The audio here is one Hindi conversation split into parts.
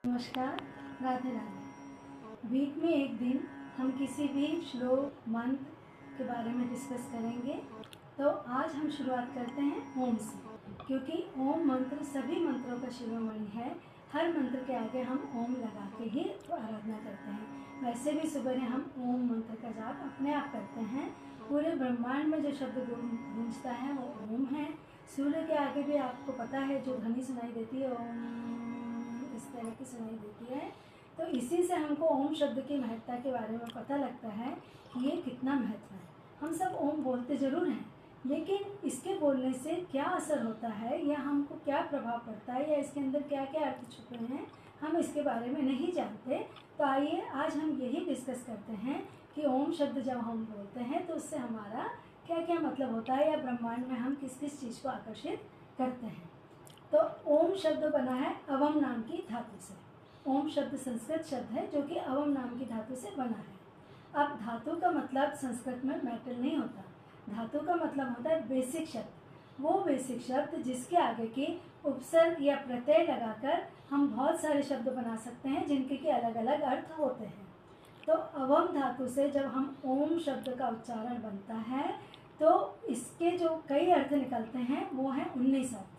नमस्कार, राधे राधे। वीक में एक दिन हम किसी भी श्लोक मंत्र के बारे में डिस्कस करेंगे। तो आज हम शुरुआत करते हैं ओम से, क्योंकि ओम मंत्र सभी मंत्रों का शिरोमणि है। हर मंत्र के आगे हम ओम लगा के ही आराधना करते हैं। वैसे भी सुबह हम ओम मंत्र का जाप अपने आप करते हैं। पूरे ब्रह्मांड में जो शब्द गूंजता है वो ओम है। सूर्य के आगे भी आपको पता है जो ध्वनि सुनाई देती है ओम, इस तरह की सुनाई देती है। तो इसी से हमको ओम शब्द की महत्ता के बारे में पता लगता है कि ये कितना महत्व है। हम सब ओम बोलते ज़रूर हैं, लेकिन इसके बोलने से क्या असर होता है या हमको क्या प्रभाव पड़ता है या इसके अंदर क्या क्या अर्थ छुपे हैं, हम इसके बारे में नहीं जानते। तो आइए आज हम यही डिस्कस करते हैं कि ओम शब्द जब हम बोलते हैं तो उससे हमारा क्या क्या मतलब होता है या ब्रह्मांड में हम किस किस चीज़ को आकर्षित करते हैं। तो ओम शब्द बना है अवम नाम की धातु से। ओम शब्द संस्कृत शब्द है जो कि अवम नाम की धातु से बना है। अब धातु का मतलब संस्कृत में मेटल नहीं होता। धातु का मतलब होता है बेसिक शब्द। वो बेसिक शब्द जिसके आगे की उपसर्ग या प्रत्यय लगाकर हम बहुत सारे शब्द बना सकते हैं जिनके कि अलग अलग अर्थ होते हैं। तो अवम धातु से जब हम ओम शब्द का उच्चारण बनता है तो इसके जो कई अर्थ निकलते हैं वो हैं 19 अर्थ।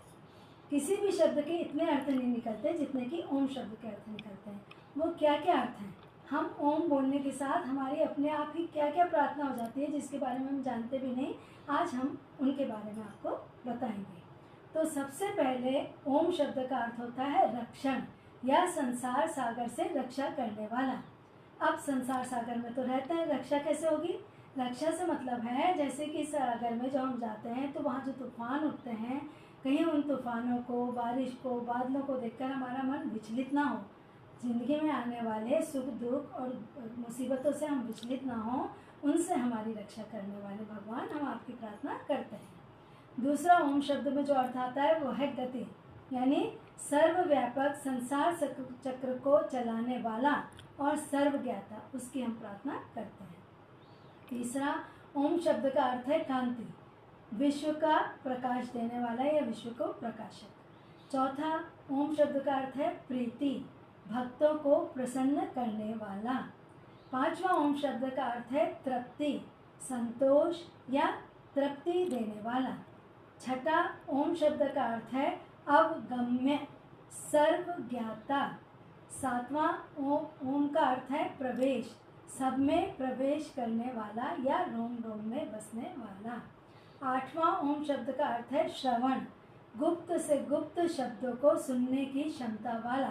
किसी भी शब्द के इतने अर्थ नहीं निकलते जितने कि ओम शब्द के अर्थ निकलते हैं। वो क्या क्या अर्थ हैं, हम ओम बोलने के साथ हमारी अपने आप ही क्या क्या प्रार्थना हो जाती है जिसके बारे में हम जानते भी नहीं। आज हम उनके बारे में आपको बताएंगे। तो सबसे पहले ओम शब्द का अर्थ होता है रक्षण या संसार सागर से रक्षा करने वाला। अब संसार सागर में तो रहते हैं, रक्षा कैसे होगी? रक्षा से मतलब है जैसे कि सागर में जो हम जाते हैं तो वहाँ जो तूफान उठते हैं, कहीं उन तूफानों को, बारिश को, बादलों को देखकर हमारा मन विचलित ना हो। जिंदगी में आने वाले सुख दुख और मुसीबतों से हम विचलित ना हो, उनसे हमारी रक्षा करने वाले भगवान, हम आपकी प्रार्थना करते हैं। दूसरा ओम शब्द में जो अर्थ आता है वो है गति, यानी सर्वव्यापक संसार चक्र को चलाने वाला और सर्वज्ञाता, उसकी हम प्रार्थना करते हैं। तीसरा ओम शब्द का अर्थ है कांति, विश्व का प्रकाश देने वाला या विश्व को प्रकाशक। चौथा ओम शब्द का अर्थ है प्रीति, भक्तों को प्रसन्न करने वाला। पांचवा ओम शब्द का अर्थ है तृप्ति, संतोष या तृप्ति देने वाला। छठा ओम शब्द का अर्थ है अवगम्य, सर्वज्ञाता। सातवां ओम का अर्थ है प्रवेश, सब में प्रवेश करने वाला या रोम रोम में बसने वाला। आठवां ओम शब्द का अर्थ है श्रवण, गुप्त से गुप्त शब्दों को सुनने की क्षमता वाला,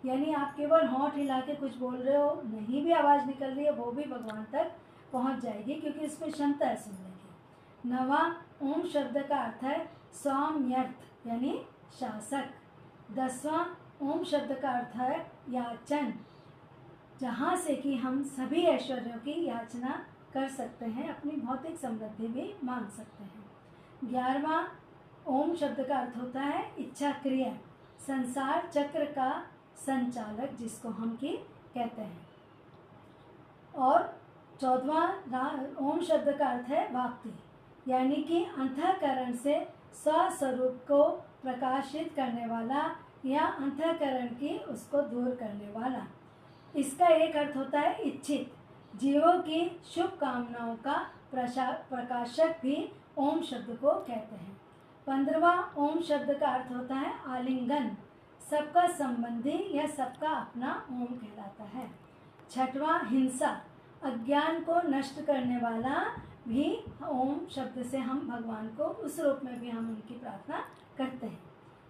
यानी आप केवल होंठ हिला के कुछ बोल रहे हो, नहीं भी आवाज़ निकल रही है, वो भी भगवान तक पहुंच जाएगी क्योंकि इसमें क्षमता है सुनने की। नवां ओम शब्द का अर्थ है सौम्यर्थ, यानी शासक। 10वां ओम शब्द का अर्थ है याचन, जहाँ से कि हम सभी ऐश्वर्यों की याचना कर सकते हैं, अपनी भौतिक समृद्धि भी मांग सकते हैं। 11वां ओम शब्द का अर्थ होता है इच्छा क्रिया, संसार चक्र का संचालक जिसको हम की कहते हैं। और 14वां ओम शब्द का अर्थ है वाक्ति, यानी कि अंतःकरण से स्वस्वरूप को प्रकाशित करने वाला या अंतःकरण की उसको दूर करने वाला। इसका एक अर्थ होता है इच्छित, जीवों की शुभ कामनाओं का प्रकाशक भी ओम शब्द को कहते हैं। 15वां ओम शब्द का अर्थ होता है आलिंगन, सबका संबंधी या सबका अपना ओम कहलाता है। 6वां हिंसा, अज्ञान को नष्ट करने वाला भी ओम शब्द से हम भगवान को उस रूप में भी हम उनकी प्रार्थना करते हैं।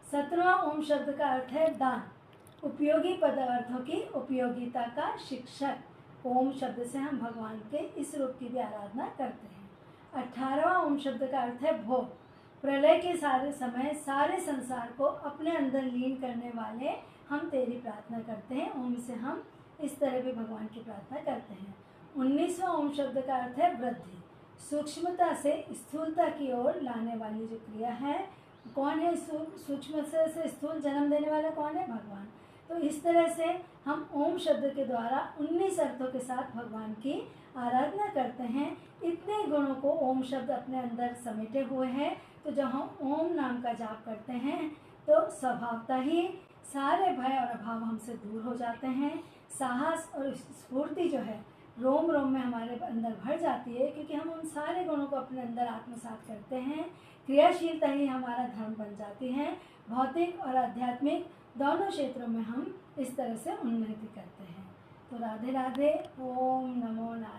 17वां ओम शब्द का अर्थ है दान, उपयोगी पदार्थों की उपयोगिता का शिक्षक। ओम शब्द से हम भगवान के इस रूप की भी आराधना करते हैं। 18वां ओम शब्द का अर्थ है भोग, प्रलय के सारे समय सारे संसार को अपने अंदर लीन करने वाले हम तेरी प्रार्थना करते हैं। ओम से हम इस तरह भी भगवान की प्रार्थना करते हैं। 19वां ओम शब्द का अर्थ है वृद्धि, सूक्ष्मता से स्थूलता की ओर लाने वाली जो क्रिया है। कौन है सूक्ष्म से स्थूल जन्म देने वाला? कौन है? भगवान। तो इस तरह से हम ओम शब्द के द्वारा 19 अर्थों के साथ भगवान की आराधना करते हैं। इतने गुणों को ओम शब्द अपने अंदर समेटे हुए हैं। तो जब हम ओम नाम का जाप करते हैं तो स्वभावतः ही सारे भय और अभाव हमसे दूर हो जाते हैं। साहस और स्फूर्ति जो है रोम रोम में हमारे अंदर भर जाती है, क्योंकि हम उन सारे गुणों को अपने अंदर आत्मसात करते हैं। क्रियाशीलता ही हमारा धर्म बन जाती है। भौतिक और आध्यात्मिक दोनों क्षेत्रों में हम इस तरह से उन्नति करते हैं। तो राधे राधे। ओम नमो नारायण।